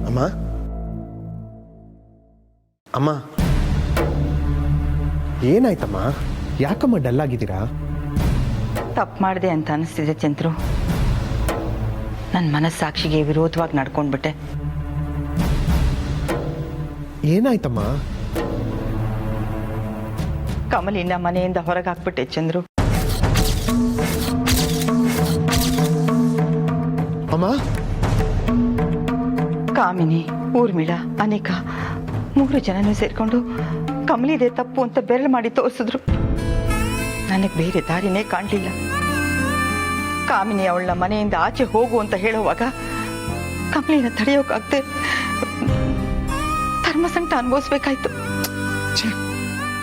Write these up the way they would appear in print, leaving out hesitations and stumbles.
ಅಮ್ಮ ಅಮ್ಮ ಏನಾಯ್ತಮ್ಮ? ಯಾಕಮ್ಮ ಡಲ್ ಆಗಿದ್ದೀರಾ? ತಪ್ಪು ಮಾಡಿದೆ ಅಂತ ಅನಿಸ್ತಿದೆ ಚಂದ್ರು. ನನ್ನ ಮನಸ್ಸಾಕ್ಷಿಗೆ ವಿರೋಧವಾಗಿ ನಡ್ಕೊಂಡ್ಬಿಟ್ಟೆ. ಏನಾಯ್ತಮ್ಮ? ಕಮಲಿನ ಮನೆಯಿಂದ ಹೊರಗೆ ಹಾಕ್ಬಿಟ್ಟೆ ಚಂದ್ರು. ಅಮ್ಮ, ಕಾಮಿನಿ, ಊರ್ಮಿಳಾ, ಅನಿಕಾ 3 ಜನನೂ ಸೇರ್ಕೊಂಡು ಕಮಲಿದೆ ತಪ್ಪು ಅಂತ ಬೆರಳು ಮಾಡಿ ತೋರಿಸಿದ್ರು. ನನಗೆ ಬೇರೆ ದಾರಿನೇ ಕಾಣಲಿಲ್ಲ. ಕಾಮಿನಿ ಅವಳ ಮನೆಯಿಂದ ಆಚೆ ಹೋಗು ಅಂತ ಹೇಳುವಾಗ ಕಮಲಿನ ತಡೆಯೋಕಾಗ್ದೆ ಧರ್ಮಸಂಕಟ ಅನುಭವಿಸ್ಬೇಕಾಯ್ತು.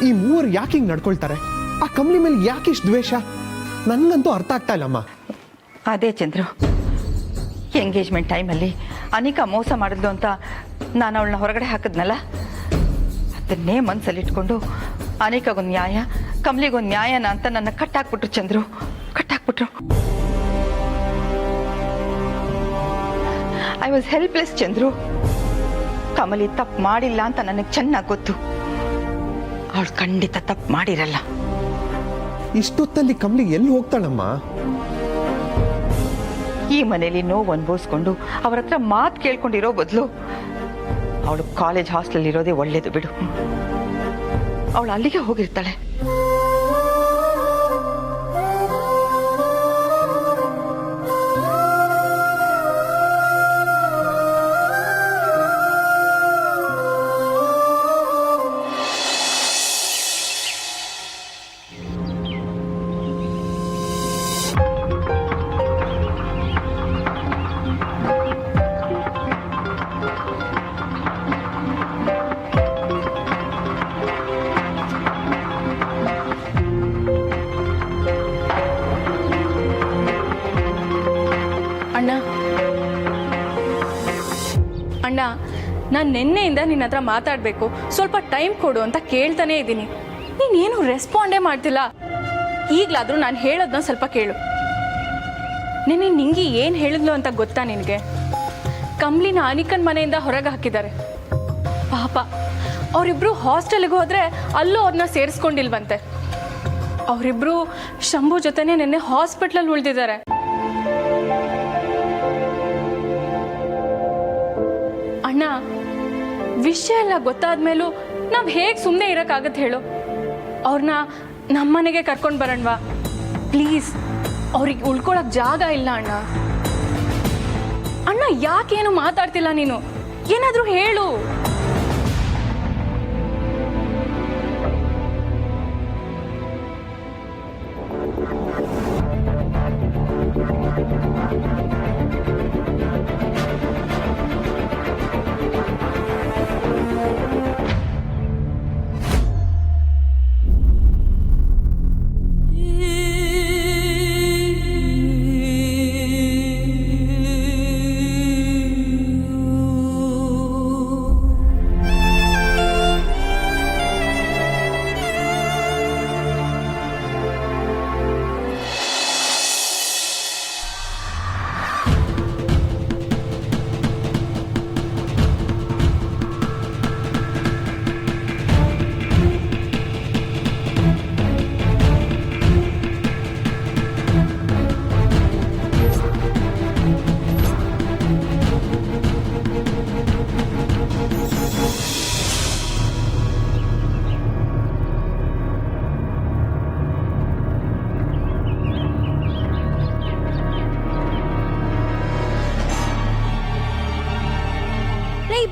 ಈ 3 ಯಾಕೆ ಹಿಂಗೆ ನಡ್ಕೊಳ್ತಾರೆ? ಆ ಕಮಲಿ ಮೇಲೆ ಯಾಕೆ ಇಷ್ಟು ದ್ವೇಷ? ನನಗಂತೂ ಅರ್ಥ ಆಗ್ತಾ ಇಲ್ಲಮ್ಮ. ಅದೇ ಚಂದ್ರು, ಎಂಗೇಜ್ಮೆಂಟ್ ಟೈಮಲ್ಲಿ ಅನಿಕಾ ಮೋಸ ಮಾಡಿದ್ಲು ಅಂತ ನಾನು ಅವಳನ್ನ ಹೊರಗಡೆ ಹಾಕಿದ್ನಲ್ಲ, ಅದನ್ನೇ ಮನಸ್ಸಲ್ಲಿಟ್ಕೊಂಡು ಅನಿಕಾಗೊಂದು ನ್ಯಾಯ, ಕಮಲಿಗೊಂದು ನ್ಯಾಯನ ಅಂತ ನನ್ನ ಕಟ್ಟಾಕ್ಬಿಟ್ರು ಚಂದ್ರು, ಕಟ್ಟಾಕ್ಬಿಟ್ರು. I was helpless Chandru. Kamali ತಪ್ಪು ಮಾಡಿಲ್ಲ ಅಂತ ನನಗೆ ಚೆನ್ನಾಗಿ ಗೊತ್ತು. ಅವಳು ಖಂಡಿತ ತಪ್ಪು ಮಾಡಿರಲ್ಲ. ಇಷ್ಟೊತ್ತಲ್ಲಿ ಕಮಲಿ ಎಲ್ಲಿ ಹೋಗ್ತಾಳಮ್ಮ? ಈ ಮನೆಯಲ್ಲಿ ನೋವು ಅನುಭವಿಸ್ಕೊಂಡು ಅವ್ರ ಹತ್ರ ಮಾತು ಕೇಳ್ಕೊಂಡಿರೋ ಬದಲು ಅವಳು ಕಾಲೇಜ್ ಹಾಸ್ಟೆಲ್ ಇರೋದೇ ಒಳ್ಳೇದು ಬಿಡು. ಅವಳು ಅಲ್ಲಿಗೆ ಹೋಗಿರ್ತಾಳೆ. ಅಣ್ಣ, ನಾನು ನಿನ್ನೆಯಿಂದ ನಿನ್ನ ಹತ್ರ ಮಾತಾಡಬೇಕು, ಸ್ವಲ್ಪ ಟೈಮ್ ಕೊಡು ಅಂತ ಕೇಳ್ತಾನೆ ಇದ್ದೀನಿ. ನೀನೇನು ರೆಸ್ಪಾಂಡೇ ಮಾಡ್ತಿಲ್ಲ. ಈಗಲಾದರೂ ನಾನು ಹೇಳೋದನ್ನ ಸ್ವಲ್ಪ ಕೇಳು. ನಿನ್ನೆ ನಿಂಗೆ ಏನು ಹೇಳಿದ್ಲು ಅಂತ ಗೊತ್ತಾ ನಿನಗೆ? ಕಮಲಿನ ಅನಿಕನ್ ಮನೆಯಿಂದ ಹೊರಗೆ ಹಾಕಿದ್ದಾರೆ. ಪಾಪ ಅವರಿಬ್ರು ಹಾಸ್ಟೆಲ್ಗೆ ಹೋದರೆ ಅಲ್ಲೂ ಅವ್ರನ್ನ ಸೇರಿಸ್ಕೊಂಡಿಲ್ವಂತೆ. ಅವರಿಬ್ರು ಶಂಭು ಜೊತೆನೇ ನಿನ್ನೆ ಹಾಸ್ಪಿಟ್ಲಲ್ಲಿ ಉಳಿದಿದ್ದಾರೆ. ಅಣ್ಣ, ವಿಷಯ ಎಲ್ಲ ಗೊತ್ತಾದ್ಮೇಲೂ ನಾವು ಹೇಗೆ ಸುಮ್ಮನೆ ಇರೋಕ್ಕಾಗತ್ತೆ ಹೇಳು? ಅವ್ರನ್ನ ನಮ್ಮನೆಗೆ ಕರ್ಕೊಂಡು ಬರೋಣವಾ ಪ್ಲೀಸ್? ಅವ್ರಿಗೆ ಉಳ್ಕೊಳಕ್ ಜಾಗ ಇಲ್ಲ ಅಣ್ಣ. ಅಣ್ಣ, ಯಾಕೇನು ಮಾತಾಡ್ತಿಲ್ಲ ನೀನು? ಏನಾದರೂ ಹೇಳು.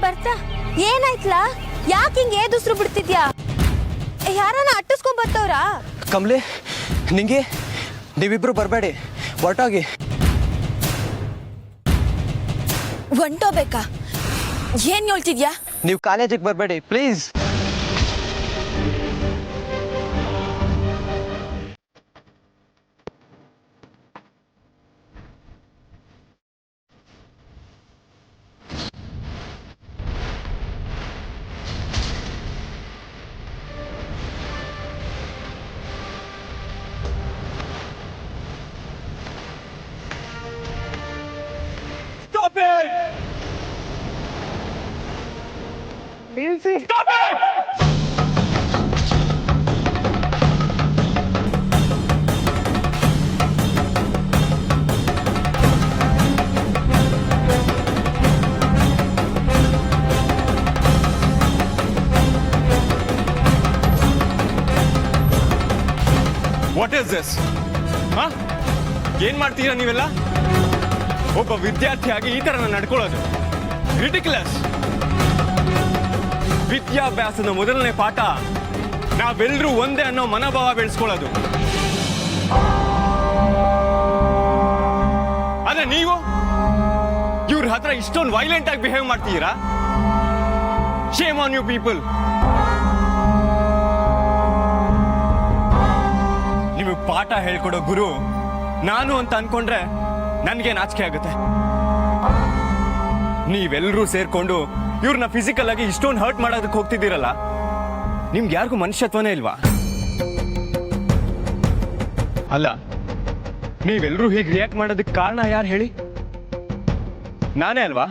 ಬರ್ತಾ ಏನಾಯ್ತಲಾ? ಯಾಕೆ ಹಿಂಗೆ ಏದುಸ್ರು ಬಿಡ್ತಿದ್ಯಾ? ಯಾರನ್ನ ಅಟ್ಟಿಸ್ಕೊಂಡ್ ಬರ್ತವ್ರಾ? ಕಮಲಿ, ನಿಂಗೆ ನೀವಿಬ್ರು ಬರಬೇಡಿ, ಹೊರಟೋಗಿ. ಹೊಂಟೋಬೇಕಾ? ಏನ್ ಹೇಳ್ತಿದ್ಯಾ? ನೀವು ಕಾಲೇಜಿಗೆ ಬರಬೇಡಿ ಪ್ಲೀಸ್. What is this? ಏನ್ ಮಾಡ್ತೀರಾ ನೀವೆಲ್ಲ? ಒಬ್ಬ ವಿದ್ಯಾರ್ಥಿಯಾಗಿ ಈ ತರ ನಡ್ಕೊಳ್ಳೋದು ರಿಡಿಕ್ಯುಲಸ್. ವಿದ್ಯಾಭ್ಯಾಸದ ಮೊದಲನೇ ಪಾಠ ನಾವೆಲ್ಲರೂ ಒಂದೇ ಅನ್ನೋ ಮನೋಭಾವ ಬೆಳೆಸ್ಕೊಳ್ಳೋದು. ಆದ್ರೆ ನೀವು ಇವ್ರ ಹತ್ರ ಇಷ್ಟೊಂದು ವೈಲೆಂಟ್ ಆಗಿ ಬಿಹೇವ್ ಮಾಡ್ತೀರಾ? Shame on you people. ನಿಮಗೆ ಪಾಠ ಹೇಳ್ಕೊಡೋ ಗುರು ನಾನು ಅಂತ ಅನ್ಕೊಂಡ್ರೆ ನನ್ಗೆ ನಾಚಿಕೆ ಆಗುತ್ತೆ. ನೀವೆಲ್ಲರೂ ಸೇರ್ಕೊಂಡು ಇವ್ರನ್ನ ಫಿಸಿಕಲ್ ಆಗಿ ಇಷ್ಟೊಂದು ಹರ್ಟ್ ಮಾಡೋದಕ್ಕೆ ಹೋಗ್ತಿದ್ದೀರಲ್ಲ, ನಿಮ್ಗೆ ಯಾರಿಗೂ ಮನುಷ್ಯತ್ವನೇ ಇಲ್ವಾ? ಅಲ್ಲ, ನೀವೆಲ್ಲರೂ ಹೀಗೆ ರಿಯಾಕ್ಟ್ ಮಾಡೋದಕ್ಕೆ ಕಾರಣ ಯಾರು ಹೇಳಿ? ನಾನೇ ಅಲ್ವಾ?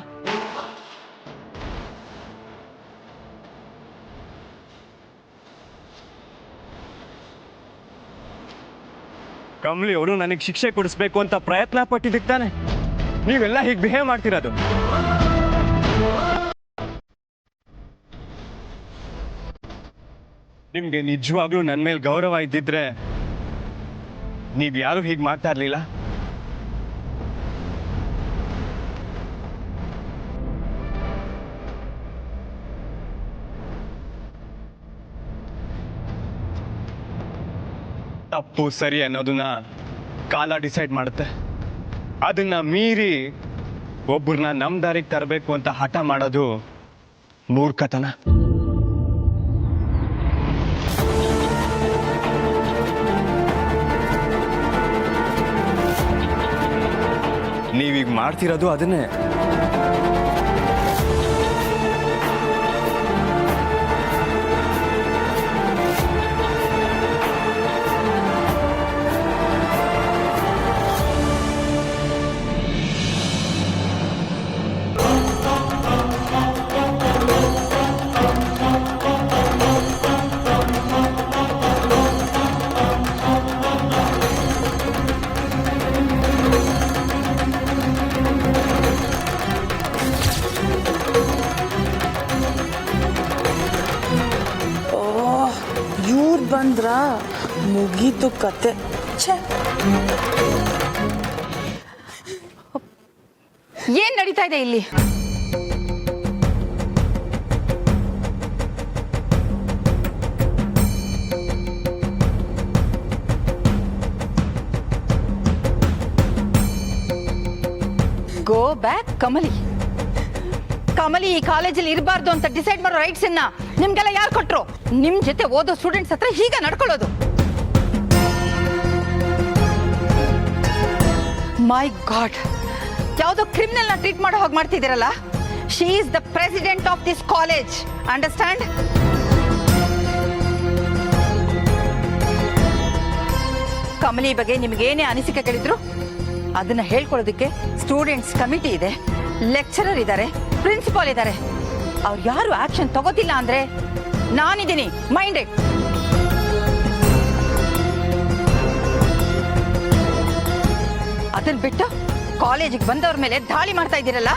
ಕಮಲಿ ಅವರು ನನಗೆ ಶಿಕ್ಷೆ ಕೊಡಿಸ್ಬೇಕು ಅಂತ ಪ್ರಯತ್ನ ಪಟ್ಟಿದ್ದಕ್ಕೆ ತಾನೆ ನೀವೆಲ್ಲ ಹೀಗೆ ಬಿಹೇವ್ ಮಾಡ್ತಿರೋದು. ನಿಮ್ಗೆ ನಿಜವಾಗ್ಲೂ ನನ್ನ ಮೇಲೆ ಗೌರವ ಇದ್ದಿದ್ರೆ ನೀವ್ ಯಾರು ಹೀಗೆ ಮಾಡ್ತಾ ಇರ್ಲಿಲ್ಲ. ತಪ್ಪು ಸರಿ ಅನ್ನೋದನ್ನ ಕಾಲ ಡಿಸೈಡ್ ಮಾಡುತ್ತೆ. ಅದನ್ನ ಮೀರಿ ಒಬ್ಬರನ್ನ ನಮ್ ದಾರಿಗೆ ತರಬೇಕು ಅಂತ ಹಠ ಮಾಡೋದು ಮೂರ್ಖತನ. ನೀವೀಗ ಮಾಡ್ತಿರೋದು ಅದನ್ನೇ. ಬಂದ್ರ ಮುಗೀತು ಕತೆ. ಛೇ, ಏನ್ ನಡೀತಾ ಇದೆ ಇಲ್ಲಿ? Go back Kamali. ಕಮಲಿ ಈ ಕಾಲೇಜಲ್ಲಿ ಇರಬಾರ್ದು ಅಂತ ಡಿಸೈಡ್ ಮಾಡೋ ರೈಟ್ಸ್ ಅನ್ನ ನಿಮ್ಗೆಲ್ಲ ಯಾರು ಕೊಟ್ರು? ನಿಮ್ ಜೊತೆ ಓದೋ ಸ್ಟೂಡೆಂಟ್ಸ್ ಹತ್ರ ಹೀಗ ನಡ್ಕೊಳ್ಳೋದು? ಮೈ ಗಾಡ್, ಯಾವುದೋ ಕ್ರಿಮಿನಲ್ ನ ಟ್ರೀಟ್ ಮಾಡೋ ಹಾಗೆ ಮಾಡ್ತಿದ್ದೀರಲ್ಲ. She is the president of this college, understand? Kamali ಬಗ್ಗೆ ನಿಮ್ಗೇನೇ ಅನಿಸಿಕೆಗಳಿದ್ರು ಅದನ್ನ ಹೇಳ್ಕೊಳ್ಳೋದಕ್ಕೆ ಸ್ಟೂಡೆಂಟ್ಸ್ ಕಮಿಟಿ ಇದೆ, ಲೆಕ್ಚರರ್ ಇದ್ದಾರೆ, ಪ್ರಿನ್ಸಿಪಾಲ್ ಇದ್ದಾರೆ. ಅವ್ರು ಯಾರು ಆಕ್ಷನ್ ತಗೋತಿಲ್ಲ ಅಂದ್ರೆ ನಾನಿದ್ದೀನಿ ಮೈಂಡೆಡ್. ಅದನ್ನ ಬಿಟ್ಟು ಕಾಲೇಜಿಗೆ ಬಂದವ್ರ ಮೇಲೆ ದಾಳಿ ಮಾಡ್ತಾ ಇದ್ದೀರಲ್ಲ,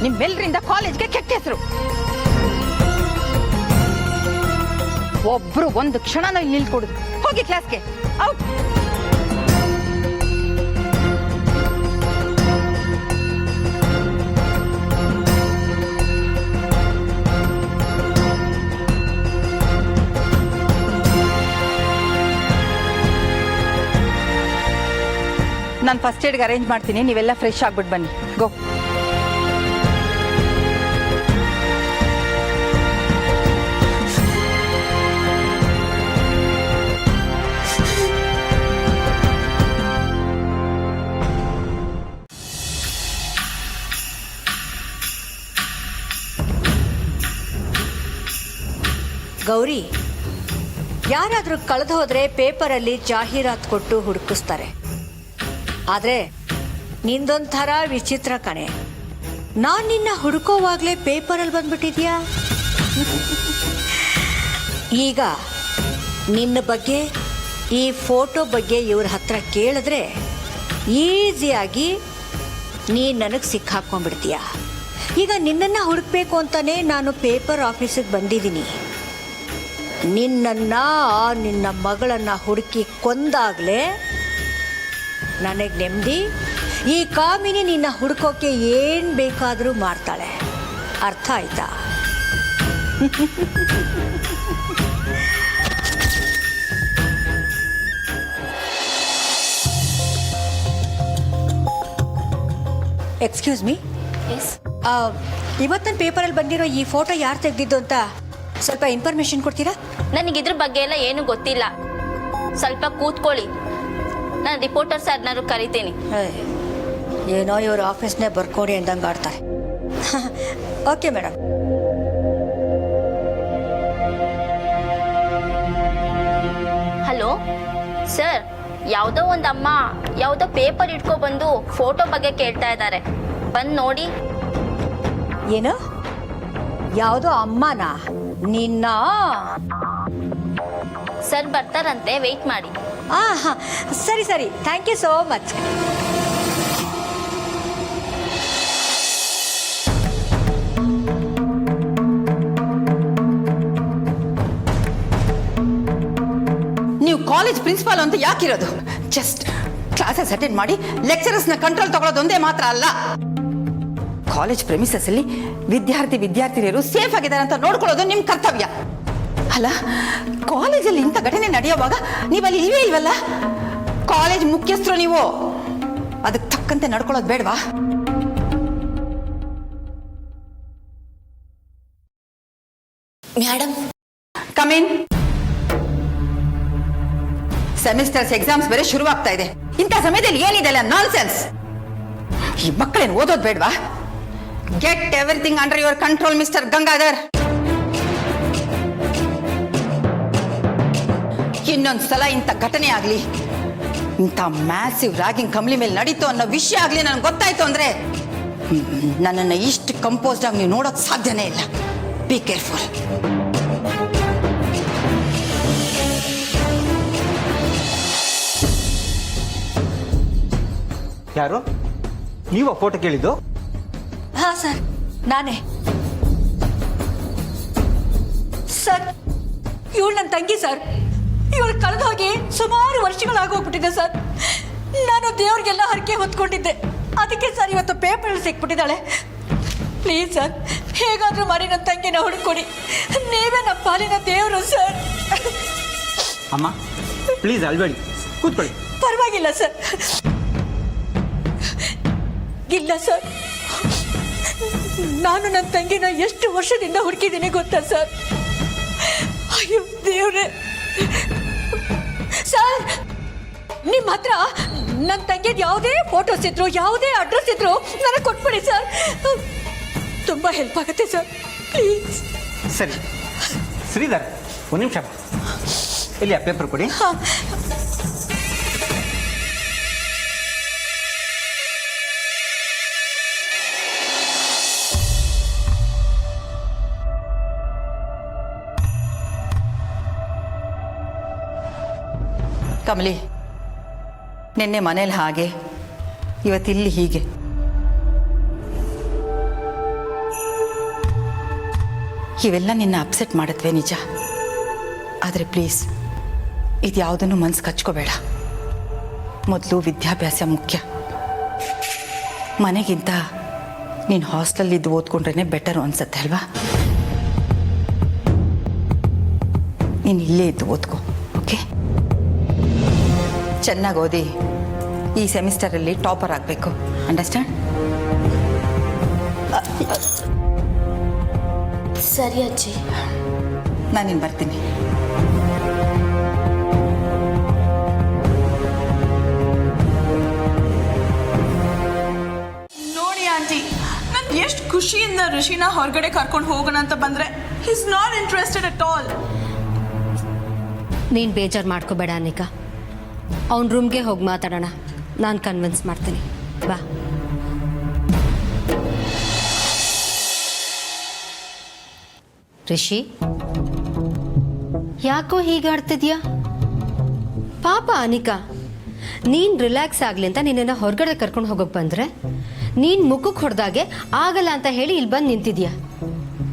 ನಿಮ್ಮೆಲ್ಲರಿಂದ ಕಾಲೇಜ್ಗೆ ಕೆಟ್ಟ ಹೆಸರು. ಒಬ್ರು ಒಂದು ಕ್ಷಣನೂ ಇಲ್ಲಿ ನಿಲ್ಕೊಡುದು. ಹೋಗಿ ಕ್ಲಾಸ್ಗೆ, ಔಟ್. ನಾನು ಫಸ್ಟ್ ಏಡ್ಗೆ ಅರೇಂಜ್ ಮಾಡ್ತೀನಿ, ನೀವೆಲ್ಲ ಫ್ರೆಶ್ ಆಗ್ಬಿಟ್ಟು ಬನ್ನಿ. ಗೋ. ಗೌರಿ, ಯಾರಾದರೂ ಕಳೆದು ಹೋದ್ರೆ ಪೇಪರಲ್ಲಿ ಜಾಹೀರಾತು ಕೊಟ್ಟು ಹುಡುಕಿಸ್ತಾರೆ. ಆದರೆ ನಿಂದೊಂಥರ ವಿಚಿತ್ರ ಕಣೆ. ನಾನು ನಿನ್ನ ಹುಡುಕೋವಾಗಲೇ ಪೇಪರಲ್ಲಿ ಬಂದ್ಬಿಟ್ಟಿದ್ಯಾ? ಈಗ ನಿನ್ನ ಬಗ್ಗೆ ಈ ಫೋಟೋ ಬಗ್ಗೆ ಇವ್ರ ಹತ್ರ ಕೇಳಿದ್ರೆ ಈಸಿಯಾಗಿ ನೀನು ನನಗೆ ಸಿಕ್ಕಾಕೊಂಡ್ಬಿಡ್ತೀಯ. ಈಗ ನಿನ್ನನ್ನು ಹುಡುಕ್ಬೇಕು ಅಂತಲೇ ನಾನು ಪೇಪರ್ ಆಫೀಸಿಗೆ ಬಂದಿದ್ದೀನಿ. ನಿನ್ನನ್ನು ನಿನ್ನ ಮಗಳನ್ನು ಹುಡುಕಿ ಕೊಂದಾಗಲೇ ನನಗೆ ನೆಮ್ಮದಿ. ಈ ಕಾಮಿನಿ ನಿನ್ನ ಹುಡುಕೋಕೆ ಏನು ಬೇಕಾದರೂ ಮಾಡ್ತಾಳೆ. ಅರ್ಥ ಆಯ್ತಾ? Excuse me. ಎಸ್. ಇವತ್ತಿನ ಪೇಪರಲ್ಲಿ ಬಂದಿರೋ ಈ ಫೋಟೋ ಯಾರು ತೆಗೆದಿದ್ದು ಅಂತ ಸ್ವಲ್ಪ ಇನ್ಫಾರ್ಮೇಶನ್ ಕೊಡ್ತೀರಾ? ನನಗಿದ್ರ ಬಗ್ಗೆ ಎಲ್ಲ ಏನು ಗೊತ್ತಿಲ್ಲ. ಸ್ವಲ್ಪ ಕೂತ್ಕೊಳ್ಳಿ, ನಾನು ರಿಪೋರ್ಟರ್ ಸರ್ನಾರು ಕರಿತೀನಿ. ಏನೋ ಇವರು ಆಫೀಸ್ನೇ ಬರ್ಕೊಡಿ ಅಂದಂಗೆ ಆಡ್ತಾರೆ. Okay madam. ಹಲೋ ಸರ್, ಯಾವುದೋ ಒಂದು ಅಮ್ಮ ಯಾವುದೋ ಪೇಪರ್ ಇಟ್ಕೊಬಂದು ಫೋಟೋ ಬಗ್ಗೆ ಕೇಳ್ತಾ ಇದ್ದಾರೆ, ಬಂದು ನೋಡಿ. ಏನು? ಯಾವುದೋ ಅಮ್ಮನ? ನಿನ್ನ? ಸರ್ ಬರ್ತಾರಂತೆ, ವೆಯ್ಟ್ ಮಾಡಿ. ಹಾಂ, ಸರಿ ಸರಿ, ಥ್ಯಾಂಕ್ ಯು ಸೋ ಮಚ್. ನೀವು ಕಾಲೇಜ್ ಪ್ರಿನ್ಸಿಪಾಲ್ ಅಂತ ಯಾಕಿರೋದು? ಜಸ್ಟ್ ಕ್ಲಾಸಸ್ ಅಟೆಂಡ್ ಮಾಡಿ ಲೆಕ್ಚರರ್ಸ್ನ ಕಂಟ್ರೋಲ್ ತಗೊಳ್ಳೋದು ಒಂದೇ ಮಾತ್ರ ಅಲ್ಲ. ಕಾಲೇಜ್ ಪ್ರೆಮಿಸಸ್ ಅಲ್ಲಿ ವಿದ್ಯಾರ್ಥಿನಿಯರು ಸೇಫ್ ಆಗಿದ್ದಾರೆ ಅಂತ ನೋಡ್ಕೊಳ್ಳೋದು ನಿಮ್ಮ ಕರ್ತವ್ಯ ಅಲ್ಲ. ಕಾಲೇಜಲ್ಲಿ ಇಂಥ ಘಟನೆ ನಡೆಯುವಾಗ ನೀವಲ್ಲಿ ಇಲ್ವೇ ಇಲ್ವಲ್ಲ? ಕಾಲೇಜ್ ಮುಖ್ಯಸ್ಥರು ನೀವು, ಅದಕ್ಕೆ ತಕ್ಕಂತೆ ನಡ್ಕೊಳ್ಳೋದು ಬೇಡವಾ? Madam, come in. ಸೆಮಿಸ್ಟರ್ಸ್ ಎಕ್ಸಾಮ್ಸ್ ಬೇರೆ ಶುರುವಾಗ್ತಾ ಇದೆ. ಇಂಥ ಸಮಯದಲ್ಲಿ ಏನಿದೆ ಅಲ್ಲ ನಾನ್ಸೆನ್ಸ್. ಈ ಮಕ್ಕಳೇನು ಓದೋದು ಬೇಡವಾ? Get everything under your control mister Gangadhar. ಇನ್ನೊಂದ್ಸಲ ಇಂಥ ಘಟನೆ ಆಗ್ಲಿ, ಇಂಥ ಮ್ಯಾಸಿವ್ ರ್ಯಾಗಿಂಗ್ ಕಮ್ಲಿ ಮೇಲೆ ನಡೀತು ಅನ್ನೋ ವಿಷಯ ಆಗ್ಲಿ ನನಗೆ ಗೊತ್ತಾಯ್ತು ಅಂದ್ರೆ ನನ್ನನ್ನು ಇಷ್ಟು ಕಂಪೋಸ್ಡ್ ಆಗಿ ನೀವು ನೋಡೋಕೆ ಸಾಧ್ಯನೇ ಇಲ್ಲ. Be careful. ಯಾರು ನೀವು ಫೋಟೋ ಕೇಳಿದ್ದು? ಹಾಂ ಸರ್, ನಾನೇ ಸರ್. ಇವಳು ನನ್ನ ತಂಗಿ ಸರ್. ಇವಳು ಕಳೆದು ಹೋಗಿ ಸುಮಾರು ವರ್ಷಗಳಾಗೋಗ್ಬಿಟ್ಟಿದೆ ಸರ್. ನಾನು ದೇವ್ರಿಗೆಲ್ಲ ಹರಕೆ ಹೊತ್ಕೊಂಡಿದ್ದೆ. ಅದಕ್ಕೆ ಸರ್ ಇವತ್ತು ಪೇಪರಲ್ಲಿ ಸಿಕ್ಬಿಟ್ಟಿದ್ದಾಳೆ. ಪ್ಲೀಸ್ ಸರ್, ಹೇಗಾದರೂ ಮಾಡಿ ನನ್ನ ತಂಗಿನ ಹುಡುಕೊಡಿ. ನೀವೇ ನಮ್ಮ ಪಾಲಿನ ದೇವರು ಸರ್. ಅಮ್ಮ ಪ್ಲೀಸ್ ಅಲ್ಬೇಡಿ, ಕೂತ್ಕೊಳ್ಳಿ. ಪರವಾಗಿಲ್ಲ ಸರ್. ಇಲ್ಲ ಸರ್, ನಾನು ನನ್ನ ತಂಗಿನ ಎಷ್ಟು ವರ್ಷದಿಂದ ಹುಡುಕಿದ್ದೀನಿ ಗೊತ್ತಾ ಸರ್? ಅಯ್ಯೋ ದೇವ್ರೆ ಸರ್, ನಿಮ್ಮ ಹತ್ರ ನನ್ನ ತಂಗಿದ ಯಾವುದೇ ಫೋಟೋಸ್ ಇದ್ರು, ಯಾವುದೇ ಅಡ್ರೆಸ್ ಇದ್ರು ನನಗೆ ಕೊಟ್ಬಿಡಿ ಸರ್. ತುಂಬ ಹೆಲ್ಪ್ ಆಗುತ್ತೆ ಸರ್, ಪ್ಲೀಸ್. ಸರಿ ಶ್ರೀಧರ್, ಒಂದು ನಿಮಿಷ ಇಲ್ಲಿ ಆ ಪೇಪರ್ ಕೊಡಿ. ಕಮಲಿ, ನಿನ್ನೆ ಮನೇಲಿ ಹಾಗೆ, ಇವತ್ತಿಲ್ಲಿ ಹೀಗೆ. ಇವೆಲ್ಲ ನಿನ್ನ ಅಪ್ಸೆಟ್ ಮಾಡತ್ವೆ ನಿಜ, ಆದರೆ ಪ್ಲೀಸ್ ಇದ್ಯಾವುದನ್ನು ಮನಸ್ಸು ಕಚ್ಕೋಬೇಡ. ಮೊದಲು ವಿದ್ಯಾಭ್ಯಾಸ ಮುಖ್ಯ. ಮನೆಗಿಂತ ನೀನು ಹಾಸ್ಟೆಲಿದ್ದು ಓದ್ಕೊಂಡ್ರೆ ಬೆಟರು ಅನ್ಸತ್ತೆ ಅಲ್ವಾ? ನೀನು ಇಲ್ಲೇ ಇದ್ದು ಓದ್ಕೋ, ಓಕೆ? ಚೆನ್ನಾಗಿ ಓದಿ ಈ ಸೆಮಿಸ್ಟರಲ್ಲಿ ಟಾಪರ್ ಆಗಬೇಕು. ಅಂಡರ್ಸ್ಟ್ಯಾಂಡ್? ಸರಿ ಅಜ್ಜಿ. ನಾನಿನ್ನು ಬರ್ತೀನಿ. ನೋಡಿ ಆಂಟಿ, ನಾನು ಎಷ್ಟು ಖುಷಿಯಿಂದ ಋಷಿನ ಹೊರಗಡೆ ಕರ್ಕೊಂಡು ಹೋಗೋಣ ಅಂತ ಬಂದರೆ is not interested at all. ನೀನು ಬೇಜಾರು ಮಾಡ್ಕೋಬೇಡ ಅನಿಕಾ, ಅವ್ನ ರೂಮ್ಗೆ ಹೋಗಿ ಮಾತಾಡೋಣ. ನಾನು ಕನ್ವಿನ್ಸ್ ಮಾಡ್ತೀನಿ, ಬಾ. ರಿಷಿ, ಯಾಕೋ ಹೀಗಾಡ್ತಿದ್ಯಾ? ಪಾಪ ಅನಿಕಾ, ನೀನು ರಿಲ್ಯಾಕ್ಸ್ ಆಗಲಿ ಅಂತ ನಿನ್ನನ್ನು ಹೊರಗಡೆ ಕರ್ಕೊಂಡು ಹೋಗೋಕೆ ಬಂದರೆ ನೀನು ಮುಖಕ್ಕೆ ಹೊಡೆದಾಗೆ ಆಗಲ್ಲ ಅಂತ ಹೇಳಿ ಇಲ್ಲಿ ಬಂದು ನಿಂತಿದ್ಯಾ.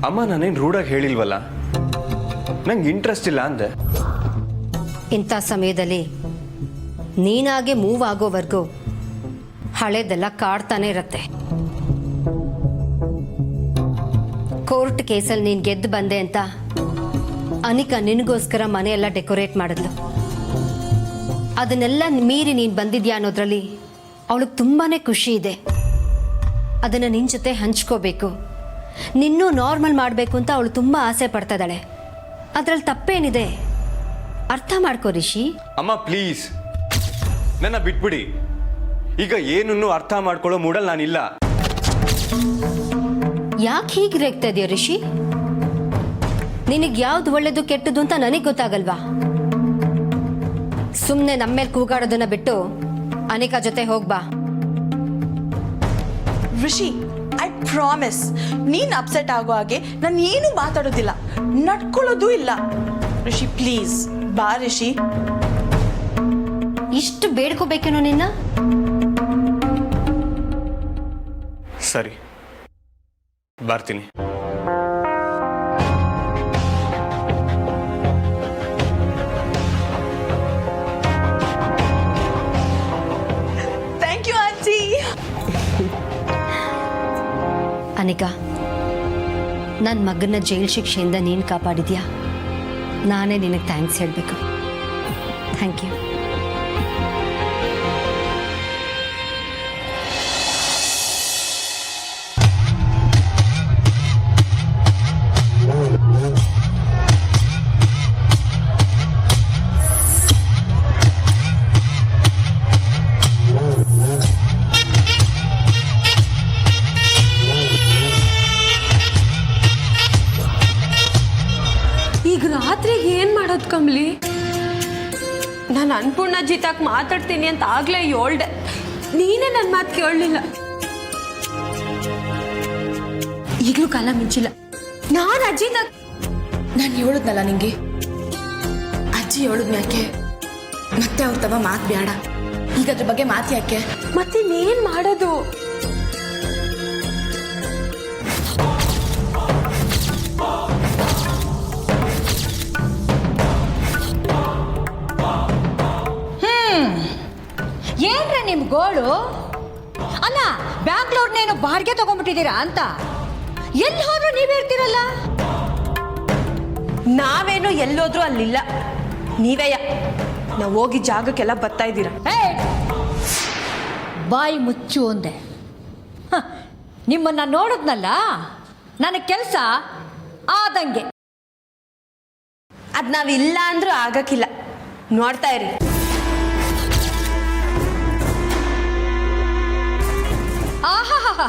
ಅಮ್ಮ, ನಾನೇನು ರೂಢಾಗಿ ಹೇಳಿಲ್ವಲ್ಲ, ನಂಗೆ ಇಂಟ್ರೆಸ್ಟ್ ಇಲ್ಲ ಅಂದೆ. ಇಂಥ ಸಮಯದಲ್ಲಿ ನೀನಾಗೆ ಮೂವ್ ಆಗೋವರೆಗೂ ಹಳೇದೆಲ್ಲ ಕಾಡ್ತಾನೆ ಇರತ್ತೆ. ಕೋರ್ಟ್ ಕೇಸಲ್ಲಿ ನೀನು ಗೆದ್ದು ಬಂದೆ ಅಂತ ಅನಿಕಾ ನಿನಗೋಸ್ಕರ ಮನೆಯೆಲ್ಲ ಡೆಕೋರೇಟ್ ಮಾಡಿದ್ಲು. ಅದನ್ನೆಲ್ಲ ಮೀರಿ ನೀನು ಬಂದಿದ್ಯಾ ಅನ್ನೋದ್ರಲ್ಲಿ ಅವಳಿಗೆ ತುಂಬಾ ಖುಷಿ ಇದೆ. ಅದನ್ನು ನಿನ್ನ ಜೊತೆ ಹಂಚ್ಕೋಬೇಕು, ನಿನ್ನೂ ನಾರ್ಮಲ್ ಮಾಡಬೇಕು ಅಂತ ಅವಳು ತುಂಬ ಆಸೆ ಪಡ್ತಾ ಇದ್ದಾಳೆ. ಅದರಲ್ಲಿ ತಪ್ಪೇನಿದೆ? ಅರ್ಥ ಮಾಡ್ಕೋ ರಿಷಿ. ಅಮ್ಮ ಪ್ಲೀಸ್, ನನ್ನ ಬಿಟ್ಬಿಡಿ. ಈಗ ಏನನ್ನು ಅರ್ಥ ಮಾಡ್ಕೊಳ್ಳೋ ಮೂಡಲ್ ನಾನಿಲ್ಲ. ಯಾಕೆ ಹೀಗೆ ರೇಗ್ತಾ ಇದೆಯಾ ರಿಷಿ? ನಿನಗೆ ಯಾವ್ದು ಒಳ್ಳೇದು ಕೆಟ್ಟದ್ದು ಅಂತ ನನಗೆ ಗೊತ್ತಾಗಲ್ವಾ? ಸುಮ್ಮನೆ ನಮ್ಮ ಮೇಲೆ ಕೂಗಾಡೋದನ್ನ ಬಿಟ್ಟು ಅನಿಕಾ ಜೊತೆ ಹೋಗ್ಬಾ. ರಿಷಿ, ಐ ಪ್ರಾಮಿಸ್, ನೀನು ಅಪ್ಸೆಟ್ ಆಗೋ ಹಾಗೆ ನಾನು ಏನು ಮಾತಾಡೋದಿಲ್ಲ, ನಡ್ಕೊಳ್ಳೋದು ಇಲ್ಲ. ರಿಷಿ ಪ್ಲೀಸ್ ಬಾ ರಿಷಿ. ಇಷ್ಟು ಬೇಡ್ಕೋಬೇಕೇನೋ ನಿನ್ನ? ಸರಿ, ಬರ್ತೀನಿ. Thank you aunty. ಅನಿಕಾ, ನನ್ನ ಮಗನ ಜೈಲ್ ಶಿಕ್ಷೆಯಿಂದ ನೀನು ಕಾಪಾಡಿದ್ಯಾ. ನಾನೇ ನಿನಗೆ ಥ್ಯಾಂಕ್ಸ್ ಹೇಳಬೇಕು. Thank you. ಈಗ ರಾತ್ರಿಗೆ ಏನ್ ಮಾಡೋದು ಕಮ್ಲಿ? ನಾನು ಅನ್ಪೂರ್ಣ ಜಿತಾಕ್ ಮಾತಾಡ್ತೀನಿ ಅಂತ ಆಗ್ಲೇ ಹೇಳ್ದೆ, ನೀನೇ ನನ್ನ ಮಾತು ಕೇಳಲಿಲ್ಲ. ಈಗಲೂ ಕಾಲ ಮಿಂಚಿಲ್ಲ. ನಾನು ಅಜ್ಜಿತಾಕ್ ನಾನು ಹೇಳಿದ್ನಲ್ಲ ನಿಂಗೆ, ಅಜ್ಜಿ ಹೇಳಿದ್ಮ್ಯಾಕೆ ಮತ್ತೆ ಅವ್ರ ತವ ಮಾತು ಬೇಡ. ಈಗ ಅದ್ರ ಬಗ್ಗೆ ಮಾತು ಯಾಕೆ? ಮತ್ತಿನ್ನೇನ್ ಮಾಡೋದು? ಏನ್ರ ನಿಮ್ ಗೋಳು? ಅಲ್ಲ, ಬ್ಯಾಂಗ್ಳೂರ್ನೇನು ಬಾಡಿಗೆ ತಗೊಂಡ್ಬಿಟ್ಟಿದ್ದೀರಾ ಅಂತ? ಎಲ್ಲಿ ಹೋದ್ರು ನೀವೇ ಇರ್ತೀರಲ್ಲ. ನಾವೇನು ಎಲ್ಲೋದ್ರೂ ಅಲ್ಲಿಲ್ಲ, ನೀವೇಯ ನಾವು ಹೋಗಿ ಜಾಗಕ್ಕೆಲ್ಲ ಬರ್ತಾ ಇದ್ದೀರಾ. ಬಾಯಿ ಮುಚ್ಚು ಅಂದೆ. ನಿಮ್ಮನ್ನ ನೋಡಿದ್ನಲ್ಲ, ನನಗೆ ಕೆಲಸ ಆದಂಗೆ. ಅದ್ ನಾವಿಲ್ಲ ಅಂದ್ರೂ ಆಗಕ್ಕಿಲ್ಲ, ನೋಡ್ತಾ ಇರಿ. ಆಹಾ,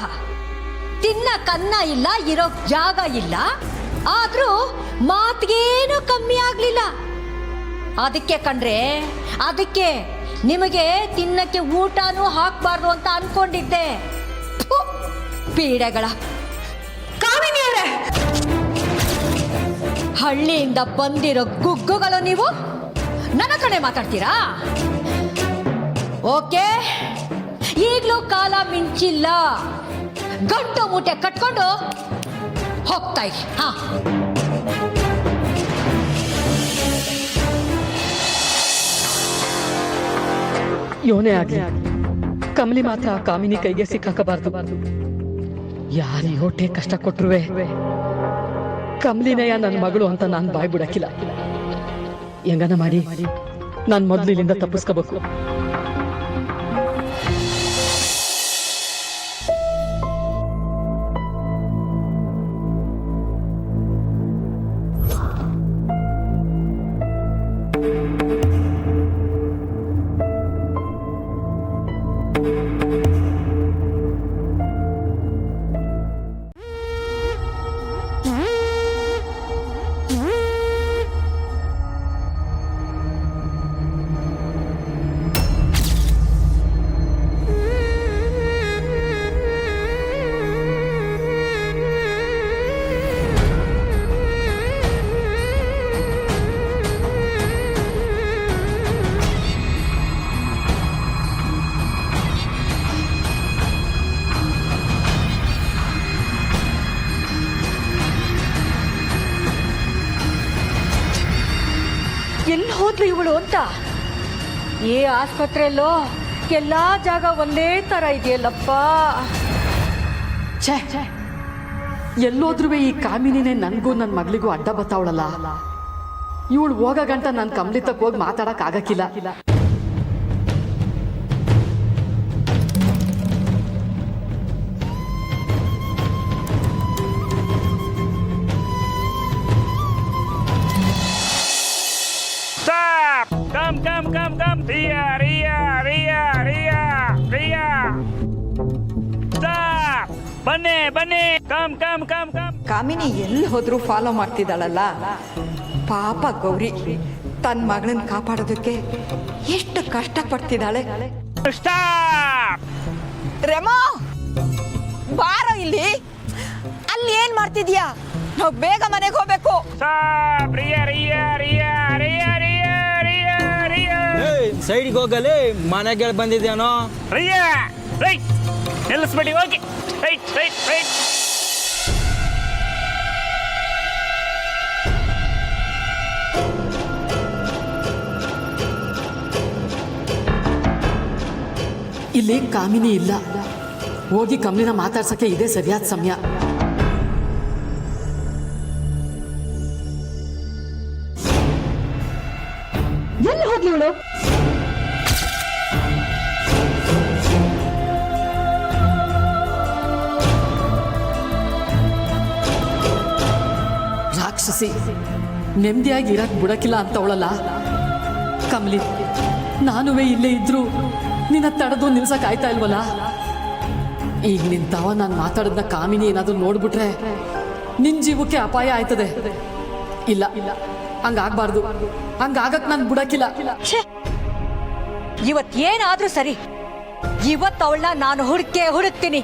ತಿನ್ನ ಕನ್ನ ಇಲ್ಲ, ಇರೋ ಜಾಗ ಇಲ್ಲ, ಆದ್ರೂ ಮಾತಿಗೇನು ಕಮ್ಮಿ ಆಗ್ಲಿಲ್ಲ. ಅದಕ್ಕೆ ಕಣ್ರೆ, ಅದಕ್ಕೆ ನಿಮಗೆ ತಿನ್ನಕ್ಕೆ ಊಟನೂ ಹಾಕ್ಬಾರ್ದು ಅಂತ ಅನ್ಕೊಂಡಿದ್ದೆ. ಥು, ಪೀಡೆಗಳ ಕಾಮಿನಿಯವರೇ, ಹಳ್ಳಿಯಿಂದ ಬಂದಿರೋ ಗುಗ್ಗುಗಳು ನೀವು ನನ್ನ ಕಡೆ ಮಾತಾಡ್ತೀರಾ? ಓಕೆ, ಈಗಲೂ ಕಾಲ ಮಿಂಚಿಲ್ಲ. ಗಂಟು ಮೂಟೆ ಕಟ್ಕೊಂಡು ಹೋಗ್ತಾ ಇರಿ. ಹಾ, ಯೋನೇ ಆಗ್ಲಿ, ಕಮಲಿ ಮಾತ್ರ ಆ ಕಾಮಿನಿ ಕೈಗೆ ಸಿಕ್ಕಾಕಬಾರ್ದು. ಯಾರು ಹೊಟ್ಟೆ ಕಷ್ಟ ಕೊಟ್ರುವೆ ಕಮಲಿನಯ್ಯ ನನ್ನ ಮಗಳು ಅಂತ ನಾನು ಬಾಯ್ ಬಿಡಕ್ಕಿಲ್ಲ. ಹೆಂಗನ ಮಾಡಿ ನಾನು ಮೊದಲು ಇಲ್ಲಿಂದ ತಪ್ಪಿಸ್ಕೋಬೇಕು. ಹೋದ್ಲು ಇವಳು ಅಂತ. ಈ ಆಸ್ಪತ್ರೆಯಲ್ಲೋ ಎಲ್ಲಾ ಜಾಗ ಒಂದೇ ತರ ಇದೆಯಲ್ಲಪ್ಪ. ಛೇ ಎಲ್ಲೋದ್ರೂ ಈ ಕಾಮಿನಿನೇ ನನಗೂ ನನ್ನ ಮಗಳಿಗೂ ಅಡ್ಡ ಬತ್ತಾವಳಲ್ಲ. ಇವಳು ಹೋಗ ಗಂಟ ನಾನು ಕಮ್ಲಿತಕ್ಕೆ ಹೋಗಿ ಮಾತಾಡಕ್ ಆಗಕ್ಕಿಲ್ಲ. Come, Ria. Stop! ಬನ್ನಿ ಕಮ್ ಕಾಮಿನಿ ಎಲ್ಲಿ ಹೋದ್ರೂ ಫಾಲೋ ಮಾಡ್ತಿದ್ದಾಳಲ್ಲ. ಪಾಪ ಗೌರಿ ತನ್ನ ಮಗಳನ್ನ ಕಾಪಾಡೋದಕ್ಕೆ ಎಷ್ಟು ಕಷ್ಟಪಡ್ತಿದ್ದಾಳೆ. ಸ್ಟಾಪ್! ರೆಮೋ ಬಾರೋ ಇಲ್ಲಿ. ಅಲ್ಲಿ ಏನ್ ಮಾಡ್ತಿದ್ಯಾ? ನಾವು ಬೇಗ ಮನೆಗೆ ಹೋಗ್ಬೇಕು. ಸ್ಟಾಪ್! ರಿಯಾ. ಸೈಡ್ಗೆ ಹೋಗಲಿ, ಮನೆಗೆ ಬಂದಿದ್ದೇನೋ. ರಿಯಾ ರೈಟ್ ನಿಲ್ಲಿಸ್ಬೇಡಿ, ಹೋಗಿ ರೈಟ್. ಇಲ್ಲಿ ಕಾಮಿನಿ ಇಲ್ಲ. ಹೋಗಿ ಕಮ್ಲಿನ ಮಾತಾಡ್ಸಕ್ಕೆ ಇದೇ ಸರಿಯಾದ ಸಮಯ. ಎಲ್ಲಿ ಹೋದ್ಲು ಇವಳು? ರಾಕ್ಷಸಿ ನೆಮ್ಮದಿಯಾಗಿ ಇರಕ್ ಬಿಡಕ್ಕಿಲ್ಲ ಅಂತವಳಲ್ಲ. ಕಮ್ಲಿ, ನಾನುವೇ ಇಲ್ಲೇ ಇದ್ರು ನಿನ್ನ ತಡೆದು ನಿಲ್ಸಕ್ ಆಯ್ತಾ ಇಲ್ವಲ್ಲ. ಈಗ ನಿಂತಾವ ನಾನು ಮಾತಾಡೋದನ್ನ ಕಾಮಿನಿ ಏನಾದ್ರೂ ನೋಡ್ಬಿಟ್ರೆ ನಿನ್ ಜೀವಕ್ಕೆ ಅಪಾಯ ಆಯ್ತದೆ. ಇಲ್ಲ ಹಂಗಾಗ್ಬಾರ್ದು. ಹಂಗಾಗಕ್ ನಾನು ಬಿಡಕ್ಕಿಲ್ಲ. ಇವತ್ ಏನಾದ್ರೂ ಸರಿ, ಇವತ್ತು ಅವಳನ್ನ ನಾನು ಹುಡುಕ್ತೀನಿ.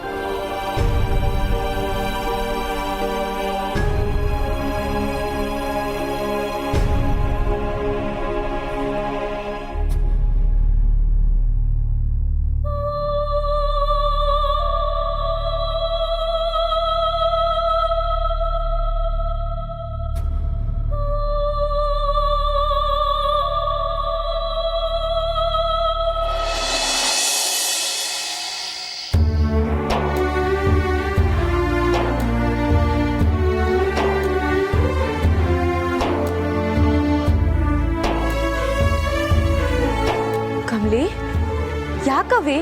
ಕಮ್ಲಿ, ಯಾಕವಿ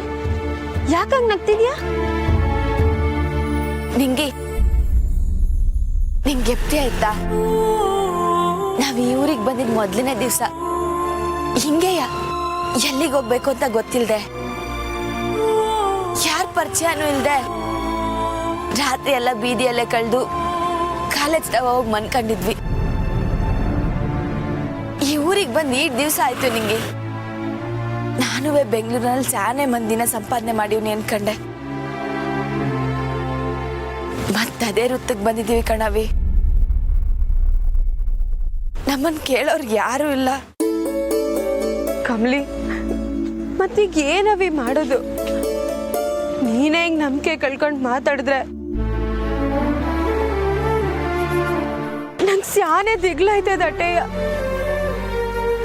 ಯಾಕಂಗ್ ನಗ್ತಿದ್ಯಾ? ನಿಂಗೆ ಎಪ್ತಿ ಆಯ್ತಾ? ನಾವ್ ಈ ಊರಿಗೆ ಬಂದಿದ್ ಮೊದ್ಲನೇ ದಿವ್ಸ ಹಿಂಗೆಯ ಎಲ್ಲಿಗೆ ಹೋಗ್ಬೇಕು ಅಂತ ಗೊತ್ತಿಲ್ದೆ, ಯಾರ್ ಪರಿಚಯನೂ ಇಲ್ದೆ, ರಾತ್ರಿ ಎಲ್ಲ ಬೀದಿಯಲ್ಲೇ ಕಳೆದು ಕಾಲೇಜ್ ಹೋಗಿ ಮನ್ಕೊಂಡಿದ್ವಿ. ಈ ಊರಿಗೆ ಬಂದು 2 ದಿವಸ ಆಯ್ತು. ನಿಂಗೆ ನಾನುವೇ ಬೆಂಗಳೂರಿನಲ್ಲಿ ಚಾನೆ ಮಂದಿನ ಸಂಪಾದನೆ ಮಾಡಿವ್ನಿ ಅನ್ಕಂಡೆ. ಮತ್ತದೇ ವೃತ್ತಕ್ಕೆ ಬಂದಿದ್ದೀವಿ ಕಣವಿ. ನಮ್ಮನ್ ಕೇಳೋರ್ಗೆ ಯಾರು ಇಲ್ಲ. ಕಮ್ಲಿ, ಮತ್ತೀಗ ಏನವಿ ಮಾಡೋದು? ನೀನೇ ಹಿಂಗ್ ನಂಬಿಕೆ ಕಳ್ಕೊಂಡು ಮಾತಾಡಿದ್ರೆ ನಂಗೆ ಸ್ಯಾನೆ ದಿಗ್ಲಾಯ್ತದ ಅಟ್ಟೆಯ.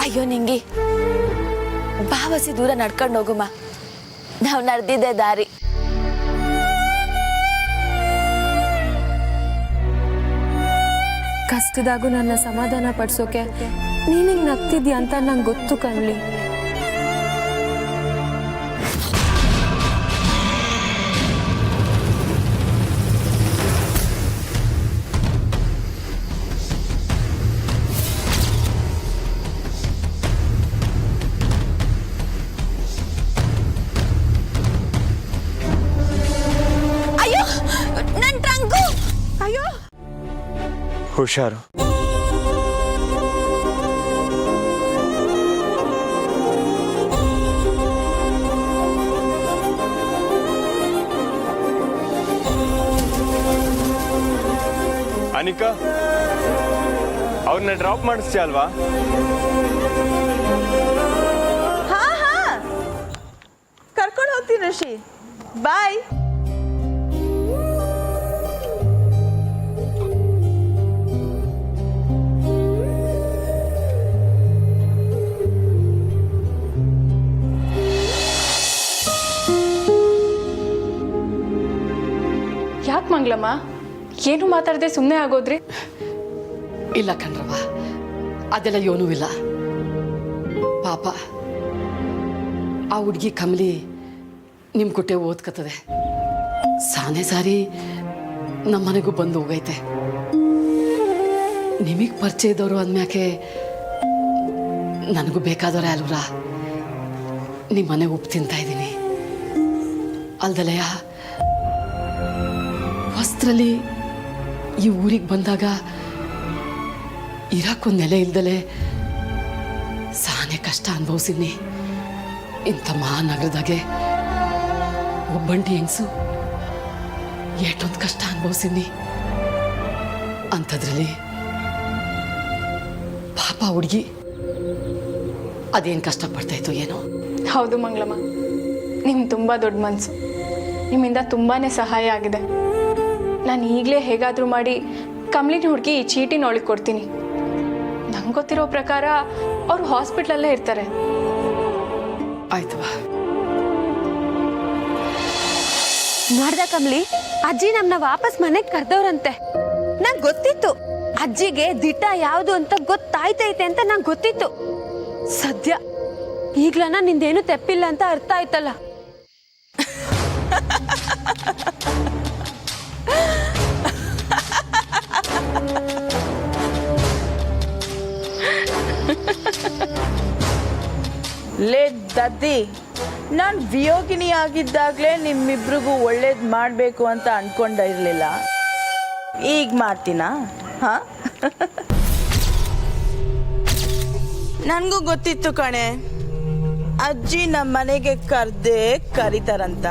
ಅಯ್ಯೋ ನಿಂಗಿ, ಬಾವಸಿ ದೂರ ನಡ್ಕೊಂಡು ಹೋಗುಮ್ಮ. ನಾವು ನಡೆದಿದ್ದೆ ದಾರಿ. ಕಷ್ಟದಾಗೂ ನನ್ನ ಸಮಾಧಾನ ಪಡಿಸೋಕೆ ನೀನಿಂಗ್ ನಗ್ತಿದ್ಯಾ ಅಂತ ನಂಗೆ ಗೊತ್ತು ಕಣ್ಲಿ. ಅಯ್ಯೋ ನನ್ ಟ್ರಂಕು. ಅಯ್ಯೋ ಹುಷಾರು. ಅನಿಕಾ, ಅವ್ರನ್ನ ಡ್ರಾಪ್ ಮಾಡಿಸ್ತೀಯ ಅಲ್ವಾ? ಕರ್ಕೊಂಡು ಹೋಗ್ತೀನಿ ಋಷಿ. ಬಾಯ್. ಯಾಕೆ ಮಂಗ್ಲಮ್ಮ ಏನು ಮಾತಾಡದೆ ಸುಮ್ಮನೆ ಆಗೋದ್ರಿ? ಇಲ್ಲ ಕಣ್ರವ, ಅದೆಲ್ಲ ಏನೂ ಇಲ್ಲ. ಪಾಪ ಆ ಹುಡುಗಿ ಕಮಲಿ ನಿಮ್ಮ ಕುಟ್ಟೆ ಓದ್ಕತ್ತದೆ. ಸಾನೆ ಸಾರಿ ನಮ್ಮ ಮನೆಗೂ ಬಂದು ಹೋಗೈತೆ. ನಿಮಗೆ ಪರಿಚಯ ಇದ್ದವರು ಅಂದ್ಮ್ಯಾಕೆ ನನಗೂ ಬೇಕಾದವರೇ ಅಲ್ವರ. ನಿಮ್ಮ ಮನೆಗೆ ಉಪ್ಪು ತಿಂತಾ ಇದ್ದೀನಿ. ಅಲ್ದಲೆಯ ವಸ್ತ್ರಲ್ಲಿ ಈ ಊರಿಗೆ ಬಂದಾಗ ಇರಕ್ಕೊಂದು ನೆಲೆ ಇಲ್ದಲೆ ಸಾನೆ ಕಷ್ಟ ಅನುಭವಿಸಿದ್ನಿ. ಇಂಥ ಮಹಾನಗರದಾಗೆ ಒಬ್ಬಂಟಿ ಹೆಂಗಸು ಎಷ್ಟೊಂದು ಕಷ್ಟ ಅನುಭವಿಸಿದ್ನಿ. ಅಂಥದ್ರಲ್ಲಿ ಪಾಪ ಹುಡುಗಿ ಅದೇನು ಕಷ್ಟಪಡ್ತಾಯಿತ್ತು ಏನೋ. ಹೌದು ಮಂಗ್ಲಮ್ಮ, ನಿಮ್ಮ ತುಂಬ ದೊಡ್ಡ ಮನಸ್ಸು. ನಿಮ್ಮಿಂದ ತುಂಬಾ ಸಹಾಯ ಆಗಿದೆ. ನಾನು ಈಗಲೇ ಹೇಗಾದರೂ ಮಾಡಿ ಕಮಲಿನ ಹುಡುಗಿ ಈ ಚೀಟಿನ ಒಳಗೆ ಕೊಡ್ತೀನಿ. ನಂಗೆ ಗೊತ್ತಿರೋ ಪ್ರಕಾರ ಅವರು ಹಾಸ್ಪಿಟ್ಲಲ್ಲೇ ಇರ್ತಾರೆ. ಆಯ್ತು ಬಾ. ನೋಡ್ದ ಕಮಲಿ, ಅಜ್ಜಿ ನಮ್ಮನ್ನ ವಾಪಸ್ ಮನೆಗೆ ಕರೆದವ್ರಂತೆ. ನಂಗೆ ಗೊತ್ತಿತ್ತು ಅಜ್ಜಿಗೆ ದಿಟ್ಟ ಯಾವುದು ಅಂತ ಗೊತ್ತಾಯ್ತೈತೆ ಅಂತ ನಂಗೆ ಗೊತ್ತಿತ್ತು. ಸದ್ಯ ಈಗ್ಲನ ನಿಂದೇನು ತೆಪ್ಪಿಲ್ಲ ಅಂತ ಅರ್ಥ ಆಯ್ತಲ್ಲ. ಲೇ ದದ್ದಿ, ನಾನು ವಿಯೋಗಿನಿ ಆಗಿದ್ದಾಗಲೇ ನಿಮ್ಮಿಬ್ರಿಗೂ ಒಳ್ಳೇದು ಮಾಡಬೇಕು ಅಂತ ಅನ್ಕೊಂಡ ಇರಲಿಲ್ಲ. ಈಗ ಮಾಡ್ತೀನಾ? ಹಾಂ, ನನಗೂ ಗೊತ್ತಿತ್ತು ಕಣೆ, ಅಜ್ಜಿ ನಮ್ಮ ಮನೆಗೆ ಕರೆದೇ ಕರೀತಾರಂತ.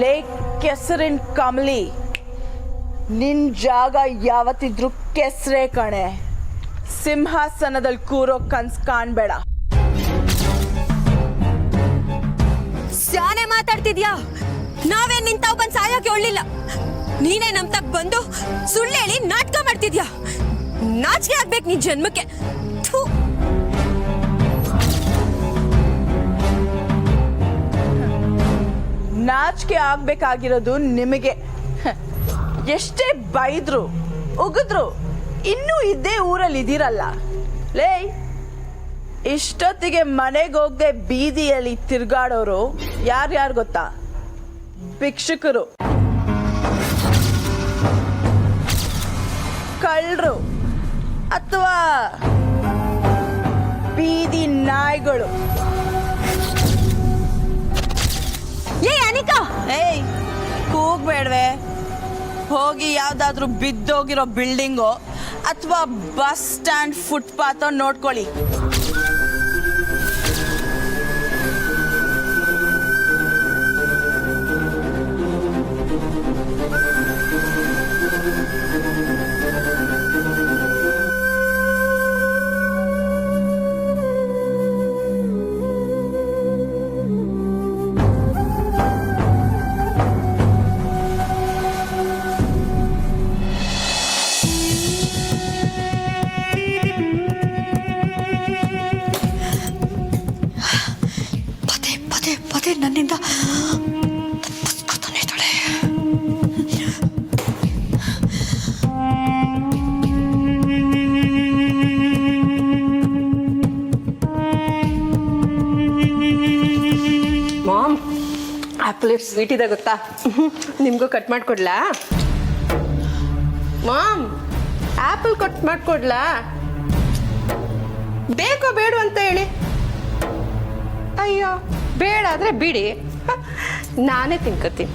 ಲೇ ಕೆಸರಿನ ಕಮಲಿ, ನಿನ್ ಜಾಗ ಯಾವತ್ತಿದ್ರು ಕೆಸರೇ ಕಣೆ. ಸಿಂಹಾಸನದಲ್ಲಿ ಕೂರೋ ಕನ್ಸ್ ಕಾಣ್ಬೇಡ. ಸ್ಯಾನೆ ಮಾತಾಡ್ತಿದ್ಯಾ? ನಾವೇನ್ ನಿಂತಾವ್ ಬಂದ್ ಸಾಯಕ್ಕೆ ಒಳ್ಳಿಲ್ಲ. ನೀನೇ ನಮ್ ತಕ್ ಬಂದು ಸುಳ್ಳು ಹೇಳಿ ನಾಟಕ ಮಾಡ್ತಿದ್ಯಾ. ನಾಚಿಕೆ ಆಗ್ಬೇಕು ನಿನ್ ಜನ್ಮಕ್ಕೆ. ಥು. ನಾಚಿಕೆ ಆಗ್ಬೇಕಾಗಿರೋದು ನಿಮಗೆ. ಎಷ್ಟೇ ಬೈದ್ರು ಉಗಿದ್ರು ಇನ್ನೂ ಇದ್ದೇ ಊರಲ್ಲಿ ಇದ್ದೀರಲ್ಲ. ಲೇ, ಇಷ್ಟೊತ್ತಿಗೆ ಮನೆಗೆ ಹೋಗದೆ ಬೀದಿಯಲ್ಲಿ ತಿರ್ಗಾಡೋರು ಯಾರ್ಯಾರು ಗೊತ್ತಾ? ಭಿಕ್ಷುಕರು, ಕಳ್ಳರು, ಅಥವಾ ಬೀದಿ ನಾಯಿಗಳು. ಏಯ್, ಕೂಗ್ಬೇಡ್ವೆ. ಹೋಗಿ ಯಾವ್ದಾದ್ರು ಬಿದ್ದೋಗಿರೋ ಬಿಲ್ಡಿಂಗು ಅಥವಾ ಬಸ್ ಸ್ಟ್ಯಾಂಡ್ ಫುಟ್ಪಾತ್ ನೋಡ್ಕೊಳ್ಳಿ. ಪದೇ ನನ್ನಿಂದ ತಪ್ಪಿಸ್ಕೊತಾನೆ ಇದ್ದಾಳೆ. ಮಾಮ್, ಆ್ಯಪಲ್ ಎಷ್ಟು ಸ್ವೀಟ್ ಇದೆ ಗೊತ್ತಾ? ನಿಮಗೂ ಕಟ್ ಮಾಡಿಕೊಡ್ಲಾ? ಮಾಮ್, ಆ್ಯಪಲ್ ಕಟ್ ಮಾಡಿಕೊಡ್ಲಾ? ಬೇಕೋ ಬೇಡ ಅಂತ ಹೇಳಿ. ಅಯ್ಯೋ, ಬೇಡ ಆದರೆ ಬಿಡಿ, ನಾನೇ ತಿನ್ಕೋತೀನಿ.